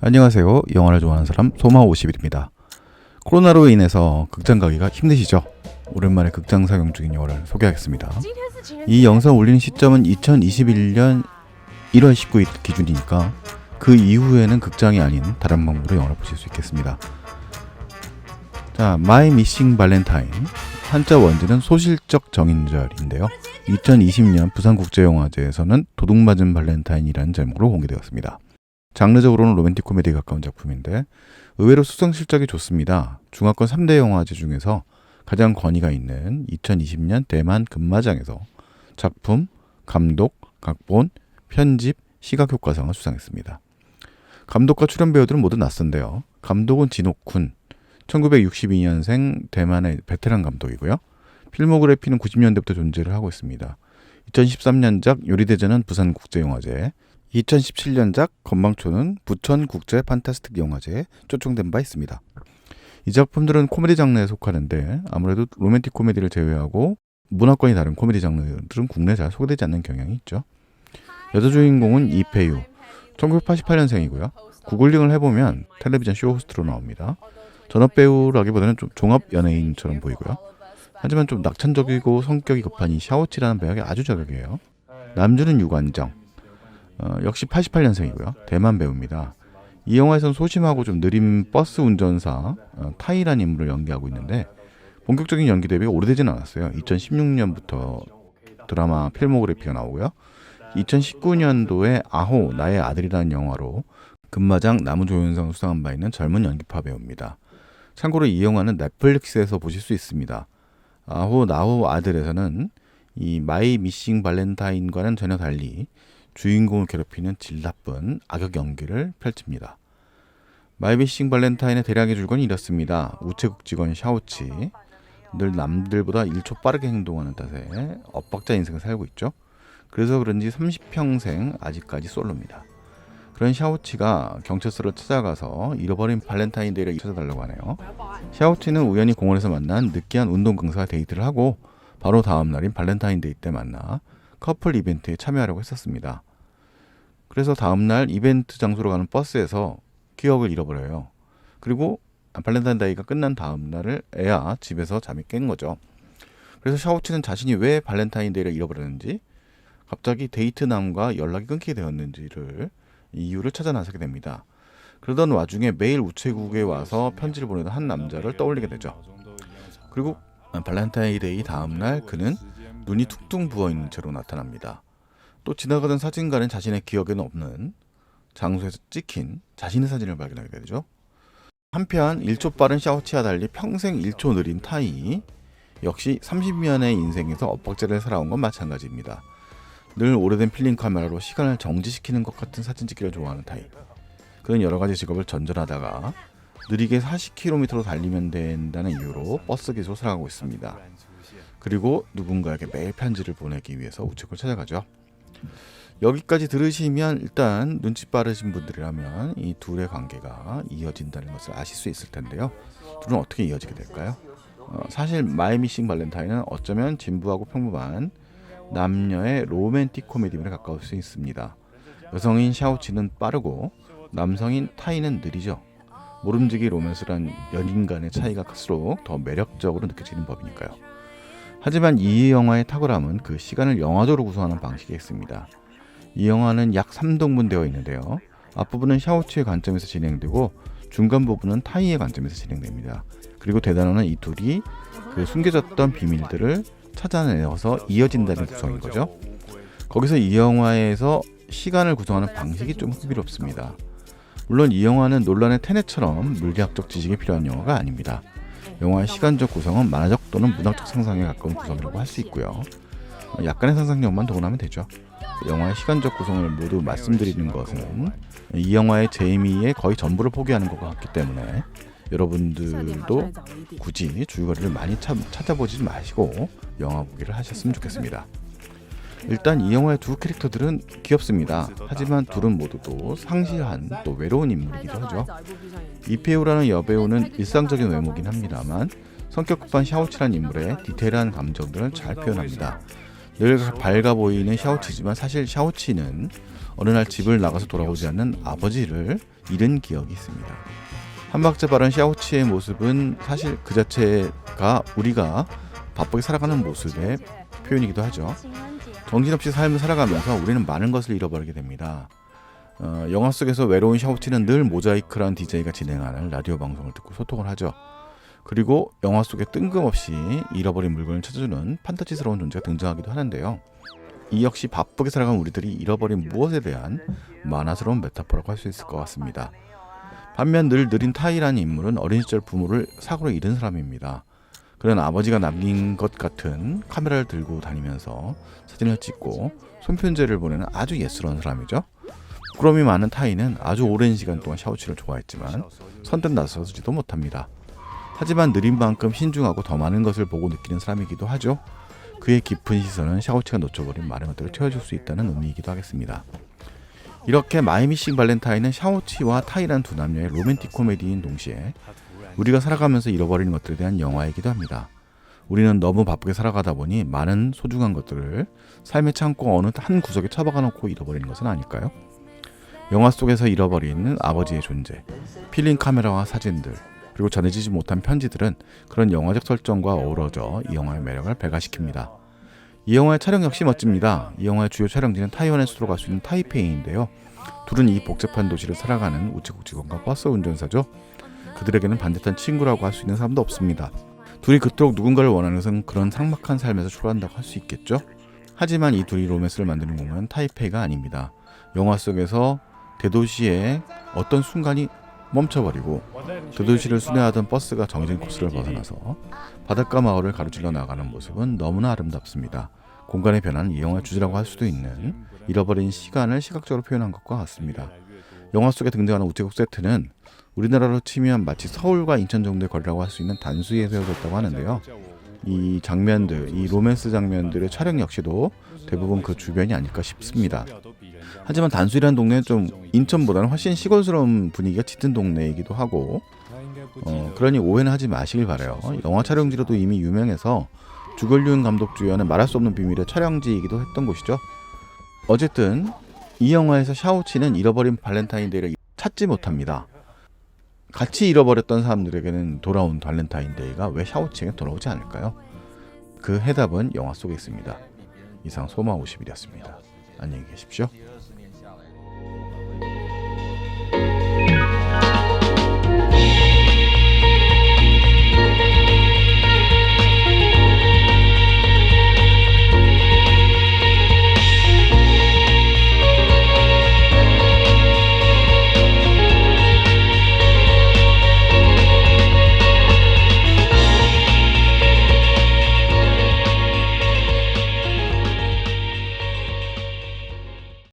안녕하세요. 영화를 좋아하는 사람 소마50일입니다. 코로나로 인해서 극장 가기가 힘드시죠? 오랜만에 극장 상영 중인 영화를 소개하겠습니다. 이 영상 올리는 시점은 2021년 1월 19일 기준이니까 그 이후에는 극장이 아닌 다른 방법으로 영화를 보실 수 있겠습니다. 자, 마이 미싱 발렌타인, 한자 원제는 소실적 정인절인데요. 2020년 부산국제영화제에서는 도둑맞은 발렌타인이라는 제목으로 공개되었습니다. 장르적으로는 로맨틱 코미디에 가까운 작품인데 의외로 수상 실적이 좋습니다. 중화권 3대 영화제 중에서 가장 권위가 있는 2020년 대만 금마장에서 작품, 감독, 각본, 편집, 시각효과상을 수상했습니다. 감독과 출연 배우들은 모두 낯선데요. 감독은 진옥군, 1962년생 대만의 베테랑 감독이고요. 필모그래피는 90년대부터 존재를 하고 있습니다. 2013년작 요리대전은 부산국제영화제, 2017년작 건망초는 부천국제 판타스틱 영화제에 초청된 바 있습니다. 이 작품들은 코미디 장르에 속하는데 아무래도 로맨틱 코미디를 제외하고 문화권이 다른 코미디 장르들은 국내에 잘 소개되지 않는 경향이 있죠. 여자 주인공은 이페유, 1988년생이고요. 구글링을 해보면 텔레비전 쇼 호스트로 나옵니다. 전업 배우라기보다는 좀 종합 연예인처럼 보이고요. 하지만 좀 낙천적이고 성격이 급한 이 샤오치라는 배역에 아주 저격이에요. 남주는 유관정, 역시 88년생이고요. 대만 배우입니다. 이 영화에서는 소심하고 좀 느린 버스 운전사 타이라는 인물을 연기하고 있는데 본격적인 연기 데뷔가 오래되진 않았어요. 2016년부터 드라마 필모그래피가 나오고요. 2019년도에 아호 나의 아들이라는 영화로 금마장 나무조연상을 수상한 바 있는 젊은 연기파 배우입니다. 참고로 이 영화는 넷플릭스에서 보실 수 있습니다. 아호 나호 아들에서는 이 마이 미싱 발렌타인과는 전혀 달리 주인공을 괴롭히는 질 나쁜 악역 연기를 펼칩니다. 마이 미싱 발렌타인의 대략의 줄거리는 이렇습니다. 우체국 직원 샤오치, 늘 남들보다 1초 빠르게 행동하는 탓에 엇박자 인생을 살고 있죠. 그래서 그런지 30평생 아직까지 솔로입니다. 그런 샤오치가 경찰서를 찾아가서 잃어버린 발렌타인데이를 찾아달라고 하네요. 샤오치는 우연히 공원에서 만난 느끼한 운동 강사와 데이트를 하고 바로 다음 날인 발렌타인데이 때 만나 커플 이벤트에 참여하려고 했었습니다. 그래서 다음날 이벤트 장소로 가는 버스에서 기억을 잃어버려요. 그리고 발렌타인데이가 끝난 다음날을 애야 집에서 잠이 깬 거죠. 그래서 샤오치는 자신이 왜 발렌타인데이를 잃어버렸는지, 갑자기 데이트남과 연락이 끊기게 되었는지를 이유를 찾아 나서게 됩니다. 그러던 와중에 매일 우체국에 와서 편지를 보내던 한 남자를 떠올리게 되죠. 그리고 발렌타인데이 다음날 그는 눈이 퉁퉁 부어있는 채로 나타납니다. 또 지나가던 사진가는 자신의 기억에는 없는 장소에서 찍힌 자신의 사진을 발견하게 되죠. 한편 1초 빠른 샤오치와 달리 평생 1초 느린 타이, 역시 30년의 인생에서 엇박자를 살아온 건 마찬가지입니다. 늘 오래된 필름 카메라로 시간을 정지시키는 것 같은 사진 찍기를 좋아하는 타이. 그는 여러가지 직업을 전전하다가 느리게 40km로 달리면 된다는 이유로 버스 기사로 살아가고 있습니다. 그리고 누군가에게 매일 편지를 보내기 위해서 우체국을 찾아가죠. 여기까지 들으시면 일단 눈치 빠르신 분들이라면 이 둘의 관계가 이어진다는 것을 아실 수 있을 텐데요. 둘은 어떻게 이어지게 될까요? 사실 마이 미싱 발렌타인은 어쩌면 진부하고 평범한 남녀의 로맨틱 코미디에 가까울 수 있습니다. 여성인 샤오치는 빠르고 남성인 타이는 느리죠. 모름지기 로맨스란 연인 간의 차이가 클수록 더 매력적으로 느껴지는 법이니까요. 하지만 이 영화의 탁월함은 그 시간을 영화적으로 구성하는 방식에 있습니다. 이 영화는 약 3등분 되어 있는데요. 앞부분은 샤오치의 관점에서 진행되고 중간 부분은 타이의 관점에서 진행됩니다. 그리고 대단원은 이 둘이 그 숨겨졌던 비밀들을 찾아내어서 이어진다는 구성인 거죠. 거기서 이 영화에서 시간을 구성하는 방식이 좀 흥미롭습니다. 물론 이 영화는 논란의 테넷처럼 물리학적 지식이 필요한 영화가 아닙니다. 영화의 시간적 구성은 만화적 또는 문학적 상상에 가까운 구성이라고 할 수 있고요. 약간의 상상력만 동원하면 되죠. 영화의 시간적 구성을 모두 말씀드리는 것은 이 영화의 재미의 거의 전부를 포기하는 것 같기 때문에 여러분들도 굳이 줄거리를 많이 찾아보지 마시고 영화 보기를 하셨으면 좋겠습니다. 일단 이 영화의 두 캐릭터들은 귀엽습니다. 하지만 둘은 모두 또 상실한 또 외로운 인물이기도 하죠. 이페우라는 여배우는 일상적인 외모긴 합니다만 성격 급한 샤오치라는 인물의 디테일한 감정들을 잘 표현합니다. 늘 밝아 보이는 샤오치지만 사실 샤오치는 어느 날 집을 나가서 돌아오지 않는 아버지를 잃은 기억이 있습니다. 한 박자 빠른 샤오치의 모습은 사실 그 자체가 우리가 바쁘게 살아가는 모습의 표현이기도 하죠. 정신없이 삶을 살아가면서 우리는 많은 것을 잃어버리게 됩니다. 영화 속에서 외로운 샤오치는 늘 모자이크란 DJ가 진행하는 라디오 방송을 듣고 소통을 하죠. 그리고 영화 속에 뜬금없이 잃어버린 물건을 찾아주는 판타지스러운 존재가 등장하기도 하는데요. 이 역시 바쁘게 살아가는 우리들이 잃어버린 무엇에 대한 만화스러운 메타포라고 할 수 있을 것 같습니다. 반면 늘 느린 타이라는 인물은 어린 시절 부모를 사고로 잃은 사람입니다. 그는 아버지가 남긴 것 같은 카메라를 들고 다니면서 사진을 찍고 손편지를 보내는 아주 예스러운 사람이죠. 부끄러움이 많은 타이는 아주 오랜 시간 동안 샤오치를 좋아했지만 선뜻 나서지도 못합니다. 하지만 느린 만큼 신중하고 더 많은 것을 보고 느끼는 사람이기도 하죠. 그의 깊은 시선은 샤오치가 놓쳐버린 많은 것들을 채워줄 수 있다는 의미이기도 하겠습니다. 이렇게 마이 미싱 발렌타인은 샤오치와 타이란 두 남녀의 로맨틱 코미디인 동시에 우리가 살아가면서 잃어버리는 것들에 대한 영화이기도 합니다. 우리는 너무 바쁘게 살아가다 보니 많은 소중한 것들을 삶의 창고 어느 한 구석에 처박아 놓고 잃어버리는 것은 아닐까요? 영화 속에서 잃어버린 아버지의 존재, 필름 카메라와 사진들, 그리고 전해지지 못한 편지들은 그런 영화적 설정과 어우러져 이 영화의 매력을 배가시킵니다. 이 영화의 촬영 역시 멋집니다. 이 영화의 주요 촬영지는 타이완의 수도로 갈 수 있는 타이페이인데요. 둘은 이 복잡한 도시를 살아가는 우체국 직원과 버스 운전사죠. 그들에게는 반듯한 친구라고 할 수 있는 사람도 없습니다. 둘이 그토록 누군가를 원하는 것은 그런 삭막한 삶에서 출발한다고 할 수 있겠죠. 하지만 이 둘이 로맨스를 만드는 공간은 타이페이가 아닙니다. 영화 속에서 대도시의 어떤 순간이 멈춰버리고 대도시를 순회하던 버스가 정해진 코스를 벗어나서 바닷가 마을을 가로질러 나가는 모습은 너무나 아름답습니다. 공간의 변화는 이 영화의 주제라고 할 수도 있는 잃어버린 시간을 시각적으로 표현한 것과 같습니다. 영화 속에 등장하는 우체국 세트는 우리나라로 치면 마치 서울과 인천 정도의 거리라고 할 수 있는 단수에 세워졌다고 하는데요. 이 장면들, 이 로맨스 장면들의 촬영 역시도 대부분 그 주변이 아닐까 싶습니다. 하지만 단수이라는 동네는 좀 인천보다는 훨씬 시골스러운 분위기가 짙은 동네이기도 하고 그러니 오해는 하지 마시길 바라요. 영화 촬영지로도 이미 유명해서 주걸륜 감독 주연의 말할 수 없는 비밀의 촬영지이기도 했던 곳이죠. 어쨌든 이 영화에서 샤오치는 잃어버린 발렌타인데이를 찾지 못합니다. 같이 잃어버렸던 사람들에게는 돌아온 발렌타인데이가 왜 샤오치에게 돌아오지 않을까요? 그 해답은 영화 속에 있습니다. 이상 소마 50일이었습니다. 안녕히 계십시오.